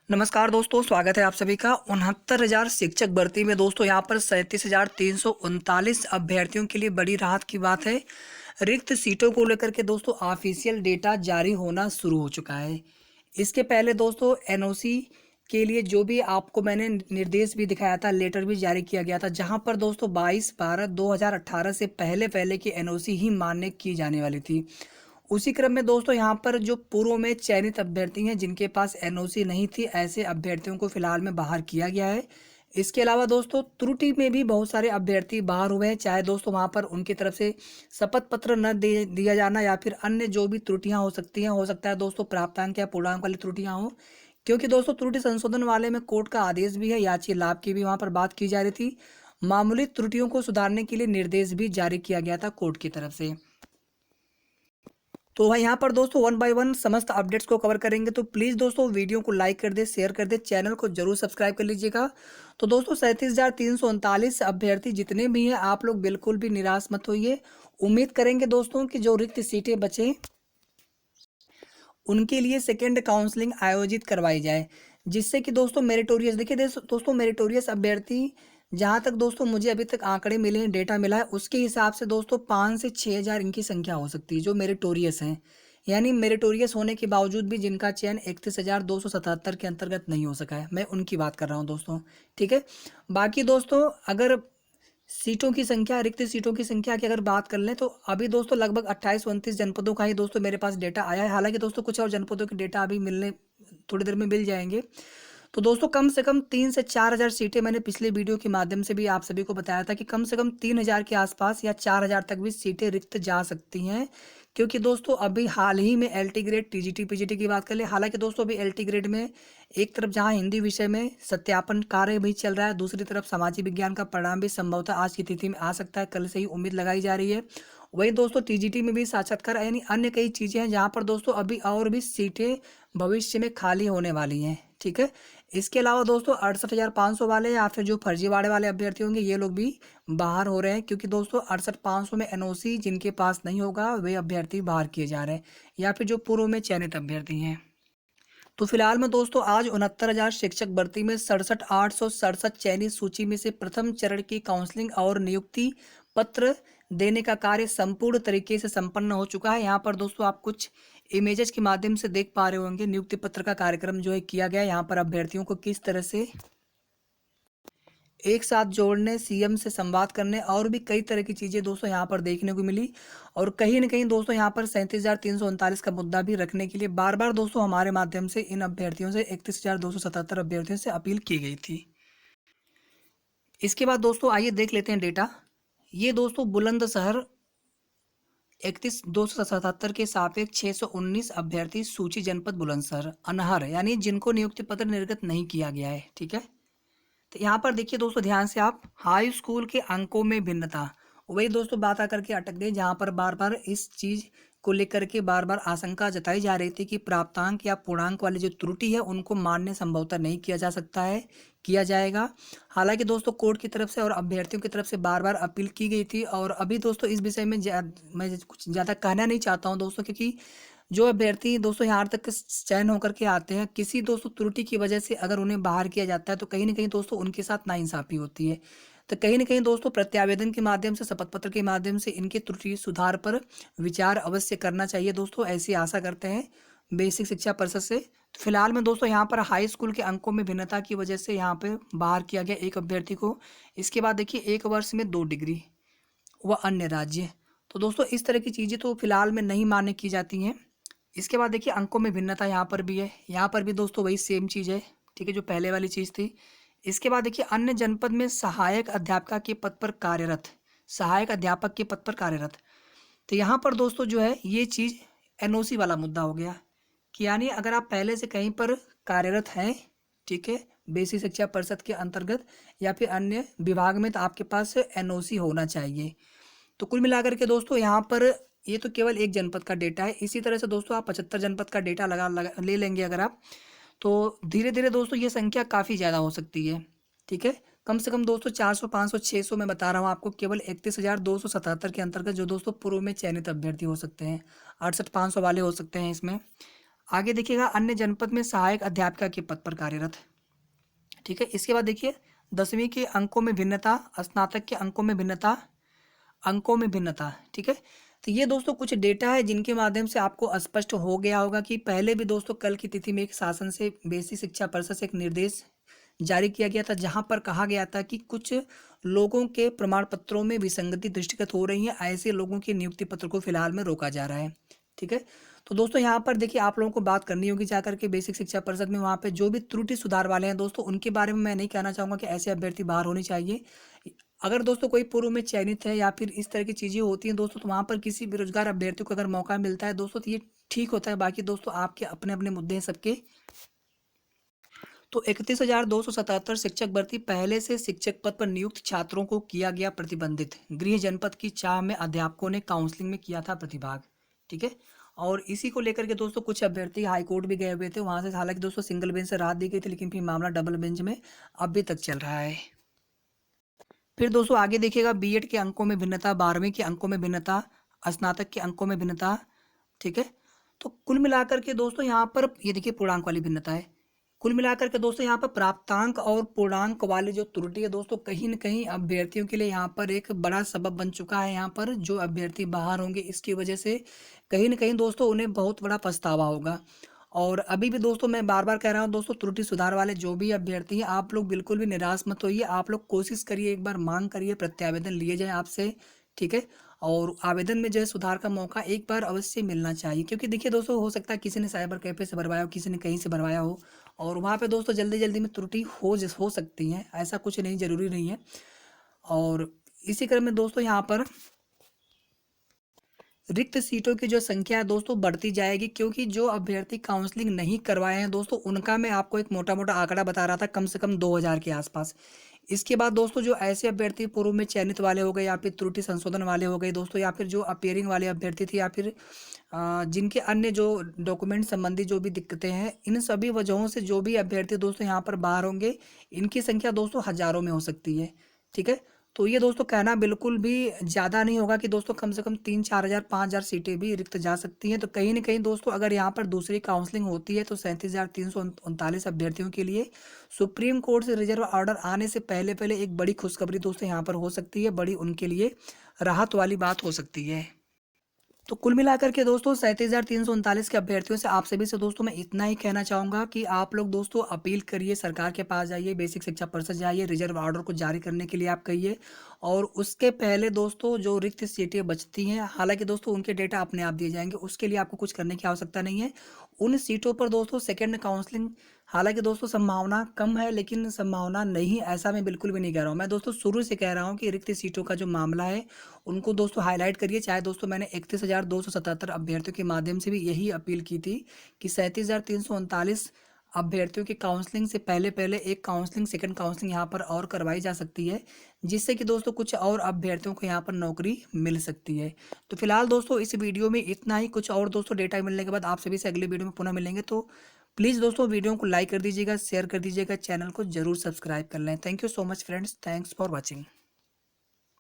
नमस्कार दोस्तों, स्वागत है आप सभी का 69,000 शिक्षक भर्ती में। दोस्तों यहाँ पर 37,339 अभ्यर्थियों के लिए बड़ी राहत की बात है। रिक्त सीटों को लेकर के दोस्तों ऑफिशियल डेटा जारी होना शुरू हो चुका है। इसके पहले दोस्तों एनओसी के लिए जो भी आपको मैंने निर्देश भी दिखाया था, लेटर भी जारी किया गया था, जहाँ पर दोस्तों 22/12/2018 से पहले पहले की एनओसी ही मान्य की जाने वाली थी। उसी क्रम में दोस्तों यहाँ पर जो पूर्व में चयनित अभ्यर्थी हैं जिनके पास एनओसी नहीं थी, ऐसे अभ्यर्थियों को फिलहाल में बाहर किया गया है। इसके अलावा दोस्तों त्रुटि में भी बहुत सारे अभ्यर्थी बाहर हुए हैं, चाहे दोस्तों वहाँ पर उनकी तरफ से शपथ पत्र न दिया जाना या फिर अन्य जो भी त्रुटियां हो सकती हैं, हो सकता है दोस्तों प्राप्तांक या पूर्णांक वाली त्रुटियां हो। क्योंकि दोस्तों त्रुटि संशोधन वाले में कोर्ट का आदेश भी है, याची लाभ की भी वहाँ पर बात की जा रही थी। मामूली त्रुटियों को सुधारने के लिए निर्देश भी जारी किया गया था कोर्ट की तरफ से। तो यहाँ पर दोस्तों वन बाय वन समस्त अपडेट्स को कवर करेंगे, तो प्लीज़ दोस्तों वीडियो को लाइक कर दे, शेयर कर दे, चैनल को जरूर सब्सक्राइब कर लीजिएगा। तो दोस्तों 37,339 अभ्यर्थी जितने भी हैं, आप लोग बिल्कुल भी निराश मत होइए। उम्मीद करेंगे दोस्तों कि जो रिक्त सीटें बचे उनके लिए सेकेंड काउंसलिंग आयोजित करवाई जाए, जिससे कि दोस्तों मेरिटोरियस, देखिए दोस्तों मेरिटोरियस अभ्यर्थी, जहाँ तक दोस्तों मुझे अभी तक आंकड़े मिले हैं, डेटा मिला है, उसके हिसाब से दोस्तों 5 से 6 हज़ार इनकी संख्या हो सकती है जो मेरिटोरियस हैं। यानी मेरिटोरियस होने के बावजूद भी जिनका चयन 31,277 के अंतर्गत नहीं हो सका है, मैं उनकी बात कर रहा हूँ दोस्तों। ठीक है। बाकी दोस्तों अगर सीटों की संख्या, रिक्त सीटों की संख्या की अगर बात कर लें, तो अभी दोस्तों लगभग 28-29 जनपदों का ही दोस्तों मेरे पास डेटा आया है। हालांकि दोस्तों कुछ और जनपदों के डेटा अभी मिलने थोड़ी देर में मिल जाएंगे। तो दोस्तों कम से कम 3 से 4 हज़ार सीटें, मैंने पिछले वीडियो के माध्यम से भी आप सभी को बताया था कि कम से कम 3 हज़ार के आसपास या 4 हज़ार तक भी सीटें रिक्त जा सकती हैं। क्योंकि दोस्तों अभी हाल ही में एलटी ग्रेड, टीजीटी, पीजीटी की बात कर ले, हालांकि दोस्तों अभी एलटी ग्रेड में एक तरफ जहां हिंदी विषय में सत्यापन कार्य भी चल रहा है, दूसरी तरफ सामाजिक विज्ञान का परिणाम भी संभवतः आज की तिथि में आ सकता है, कल से ही उम्मीद लगाई जा रही है। वही दोस्तों टीजीटी में भी साक्षात्कार, यानी अन्य कई चीज़ें हैं जहाँ पर दोस्तों अभी और भी सीटें भविष्य में खाली होने वाली हैं। ठीक है। इसके अलावा दोस्तों 68,500 वाले या फिर जो फर्जीवाड़े वाले अभ्यर्थी होंगे, ये लोग भी बाहर हो रहे हैं, क्योंकि दोस्तों 68,500 में एनओसी जिनके पास नहीं होगा वे अभ्यर्थी बाहर किए जा रहे हैं, या फिर जो पूर्व में चयनित अभ्यर्थी हैं। तो फिलहाल में दोस्तों आज 69,000 शिक्षक भर्ती में 67,867 चयनित सूची में से प्रथम चरण की काउंसलिंग और नियुक्ति पत्र देने का कार्य संपूर्ण तरीके से संपन्न हो चुका है। यहाँ पर दोस्तों आप कुछ इमेजेस के माध्यम से देख पा रहे होंगे, नियुक्ति पत्र का कार्यक्रम जो है किया गया। यहाँ पर अभ्यर्थियों को किस तरह से एक साथ जोड़ने, सीएम से संवाद करने और भी कई तरह की चीज़ें दोस्तों यहाँ पर देखने को मिली। और कहीं न कहीं दोस्तों यहाँ पर 37,339 का मुद्दा भी रखने के लिए बार बार दोस्तों हमारे माध्यम से इन अभ्यर्थियों से 31,277 अभ्यर्थियों से अपील की गई थी। इसके बाद दोस्तों आइए देख लेते हैं डेटा। ये दोस्तों बुलंदशहर 31,277 के सापेक्ष 619 अभ्यर्थी सूची, जनपद बुलंदशहर अनहर, यानी जिनको नियुक्ति पत्र निर्गत नहीं किया गया है। ठीक है। तो यहाँ पर देखिए दोस्तों ध्यान से आप, हाई स्कूल के अंकों में भिन्नता, वही दोस्तों बात आकर के अटक गई, जहाँ पर बार बार इस चीज़ को लेकर के बार बार आशंका जताई जा रही थी कि प्राप्तांक या पूर्णांक वाली जो त्रुटि है उनको मान्य संभवतः नहीं किया जा सकता है, किया जाएगा। हालांकि दोस्तों कोर्ट की तरफ से और अभ्यर्थियों की तरफ से बार बार अपील की गई थी, और अभी दोस्तों इस विषय में मैं कुछ ज़्यादा कहना नहीं चाहता हूँ दोस्तों, क्योंकि जो अभ्यर्थी दोस्तों यहाँ तक चयन होकर के आते हैं, किसी दोस्तों त्रुटि की वजह से अगर उन्हें बाहर किया जाता है, तो कहीं ना कहीं दोस्तों उनके साथ नाइंसाफ़ी होती है। तो कहीं ना कहीं दोस्तों प्रत्यावेदन के माध्यम से, शपथ पत्र के माध्यम से इनके त्रुटि सुधार पर विचार अवश्य करना चाहिए दोस्तों, ऐसी आशा करते हैं बेसिक शिक्षा परिषद से। तो फिलहाल में दोस्तों यहाँ पर हाई स्कूल के अंकों में भिन्नता की वजह से यहाँ पे बाहर किया गया एक अभ्यर्थी को। इसके बाद देखिए 1 वर्ष में 2 डिग्री व अन्य राज्य। तो दोस्तों इस तरह की चीज़ें तो फिलहाल में नहीं मान्य की जाती हैं। इसके बाद देखिए अंकों में भिन्नता यहाँ पर भी है, यहाँ पर भी दोस्तों वही सेम चीज़ है। ठीक है, जो पहले वाली चीज़ थी। इसके बाद देखिए अन्य जनपद में सहायक अध्यापिका के पद पर कार्यरत, सहायक अध्यापक के पद पर कार्यरत। तो यहाँ पर दोस्तों जो है ये चीज़ एनओसी वाला मुद्दा हो गया, कि यानी अगर आप पहले से कहीं पर कार्यरत हैं, ठीक है, बेसिक शिक्षा परिषद के अंतर्गत या फिर अन्य विभाग में, तो आपके पास एनओसी होना चाहिए। तो कुल मिलाकर के दोस्तों यहाँ पर ये तो केवल एक जनपद का डेटा है। इसी तरह से दोस्तों आप 75 जनपद का डेटा लगा ले लेंगे अगर आप, तो धीरे धीरे दोस्तों ये संख्या काफ़ी ज़्यादा हो सकती है। ठीक है। कम से कम दोस्तों 400, 500, 600 मैं बता रहा हूँ आपको, केवल 31,277 के अंतर्गत जो दोस्तों पूर्व में चयनित अभ्यर्थी हो सकते हैं, 68,500 वाले हो सकते हैं इसमें। आगे देखिएगा अन्य जनपद में सहायक अध्यापिका के पद पर कार्यरत। ठीक है, इसके बाद देखिए 10वीं के अंकों में भिन्नता, स्नातक के अंकों में भिन्नता। ठीक है, तो ये दोस्तों कुछ डेटा है जिनके माध्यम से आपको स्पष्ट हो गया होगा कि पहले भी दोस्तों कल की तिथि में एक शासन से बेसिक शिक्षा परिषद से एक निर्देश जारी किया गया था, जहां पर कहा गया था कि कुछ लोगों के प्रमाण पत्रों में विसंगति दृष्टिगत हो रही है, ऐसे लोगों के नियुक्ति पत्र को फिलहाल में रोका जा रहा है। ठीक है, तो दोस्तों यहाँ पर देखिए आप लोगों को बात करनी होगी जाकर के बेसिक शिक्षा परिषद में, वहाँ पे जो भी त्रुटि सुधार वाले हैं दोस्तों उनके बारे में मैं नहीं कहना चाहूँगा कि ऐसे अभ्यर्थी बाहर होने चाहिए। अगर दोस्तों कोई पूर्व में चयनित है या फिर इस तरह की चीज़ें होती हैं दोस्तों, तो वहाँ पर किसी बेरोजगार अभ्यर्थी को अगर मौका मिलता है दोस्तों तो ये ठीक होता है। बाकी दोस्तों आपके अपने अपने मुद्दे हैं सबके। तो 31,277 शिक्षक भर्ती पहले से शिक्षक पद पर नियुक्त छात्रों को किया गया प्रतिबंधित। गृह जनपद की चाह में अध्यापकों ने काउंसलिंग में किया था प्रतिभाग। ठीक है, और इसी को लेकर के दोस्तों कुछ अभ्यर्थी हाईकोर्ट भी गए हुए थे, वहां से हालांकि दोस्तों सिंगल बेंच से राहत दी गई थी, लेकिन फिर मामला डबल बेंच में अभी तक चल रहा है। फिर दोस्तों आगे देखिएगा बीएड के अंकों में भिन्नता, 12वीं के अंकों में भिन्नता, स्नातक के अंकों में भिन्नता। ठीक है, तो कुल मिलाकर के दोस्तों यहाँ पर ये देखिए पूर्णांक वाली भिन्नता है। कुल मिलाकर के दोस्तों यहाँ पर प्राप्तांक और पूर्णांक वाली जो त्रुटि है दोस्तों कहीं न कहीं अभ्यर्थियों के लिए यहाँ पर एक बड़ा सबब बन चुका है। यहाँ पर जो अभ्यर्थी बाहर होंगे इसकी वजह से कहीं न कहीं दोस्तों उन्हें बहुत बड़ा पछतावा होगा। और अभी भी दोस्तों मैं बार बार कह रहा हूँ दोस्तों, त्रुटि सुधार वाले जो भी अभ्यर्थी हैं आप लोग बिल्कुल भी निराश मत होइए। आप लोग कोशिश करिए, एक बार मांग करिए, प्रत्यावेदन लिए जाए आपसे। ठीक है, और आवेदन में जो है सुधार का मौका एक बार अवश्य मिलना चाहिए, क्योंकि देखिए दोस्तों हो सकता है किसी ने साइबर कैफे से भरवाया हो, किसी ने कहीं से भरवाया हो, और वहाँ पे दोस्तों जल्दी जल्दी में त्रुटि हो सकती है, ऐसा कुछ नहीं, जरूरी नहीं है। और इसी क्रम में दोस्तों यहाँ पर रिक्त सीटों की जो संख्या है दोस्तों बढ़ती जाएगी, क्योंकि जो अभ्यर्थी काउंसलिंग नहीं करवाए हैं दोस्तों उनका मैं आपको एक मोटा मोटा आंकड़ा बता रहा था, कम से कम 2000 के आसपास। इसके बाद दोस्तों जो ऐसे अभ्यर्थी पूर्व में चयनित वाले हो गए, या फिर त्रुटि संशोधन वाले हो गए दोस्तों, या फिर जो अपियरिंग वाले अभ्यर्थी थे, या फिर जिनके अन्य जो डॉक्यूमेंट संबंधी जो भी दिक्कतें हैं, इन सभी वजहों से जो भी अभ्यर्थी दोस्तों यहाँ पर बाहर होंगे इनकी संख्या दोस्तों हजारों में हो सकती है। ठीक है, तो ये दोस्तों कहना बिल्कुल भी ज़्यादा नहीं होगा कि दोस्तों कम से कम 3-4 हज़ार 5,000 सीटें भी रिक्त जा सकती हैं। तो कहीं ना कहीं दोस्तों अगर यहाँ पर दूसरी काउंसलिंग होती है तो 37,339 अभ्यर्थियों के लिए सुप्रीम कोर्ट से रिजर्व ऑर्डर आने से पहले पहले एक बड़ी खुशखबरी दोस्तों यहाँ पर हो सकती है, बड़ी उनके लिए राहत वाली बात हो सकती है। तो कुल मिलाकर के दोस्तों 37,339 के अभ्यर्थियों से आप सभी से दोस्तों मैं इतना ही कहना चाहूँगा कि आप लोग दोस्तों अपील करिए, सरकार के पास जाइए, बेसिक शिक्षा परिषद जाइए, रिजर्व ऑर्डर को जारी करने के लिए आप कहिए। और उसके पहले दोस्तों जो रिक्त सीटें बचती हैं, हालांकि दोस्तों उनके डेटा अपने आप दिए जाएंगे, उसके लिए आपको कुछ करने की आवश्यकता नहीं है। उन सीटों पर दोस्तों सेकेंड काउंसलिंग, हालांकि दोस्तों संभावना कम है, लेकिन संभावना नहीं ऐसा मैं बिल्कुल भी नहीं कह रहा हूँ। मैं दोस्तों शुरू से कह रहा हूँ कि रिक्त सीटों का जो मामला है उनको दोस्तों हाईलाइट करिए। चाहे दोस्तों मैंने 31,277 अभ्यर्थियों के माध्यम से भी यही अपील की थी कि 37,339 अभ्यर्थियों की काउंसलिंग से पहले पहले एक काउंसलिंग, सेकंड काउंसलिंग यहाँ पर और करवाई जा सकती है, जिससे कि दोस्तों कुछ और अभ्यर्थियों को यहाँ पर नौकरी मिल सकती है। तो फिलहाल दोस्तों इस वीडियो में इतना ही। कुछ और दोस्तों डेटा मिलने के बाद आप सभी से अगले वीडियो में पुनः मिलेंगे। तो प्लीज़ दोस्तों वीडियो को लाइक कर दीजिएगा, शेयर कर दीजिएगा, चैनल को जरूर सब्सक्राइब कर लें। Thank you so much friends, thanks for watching.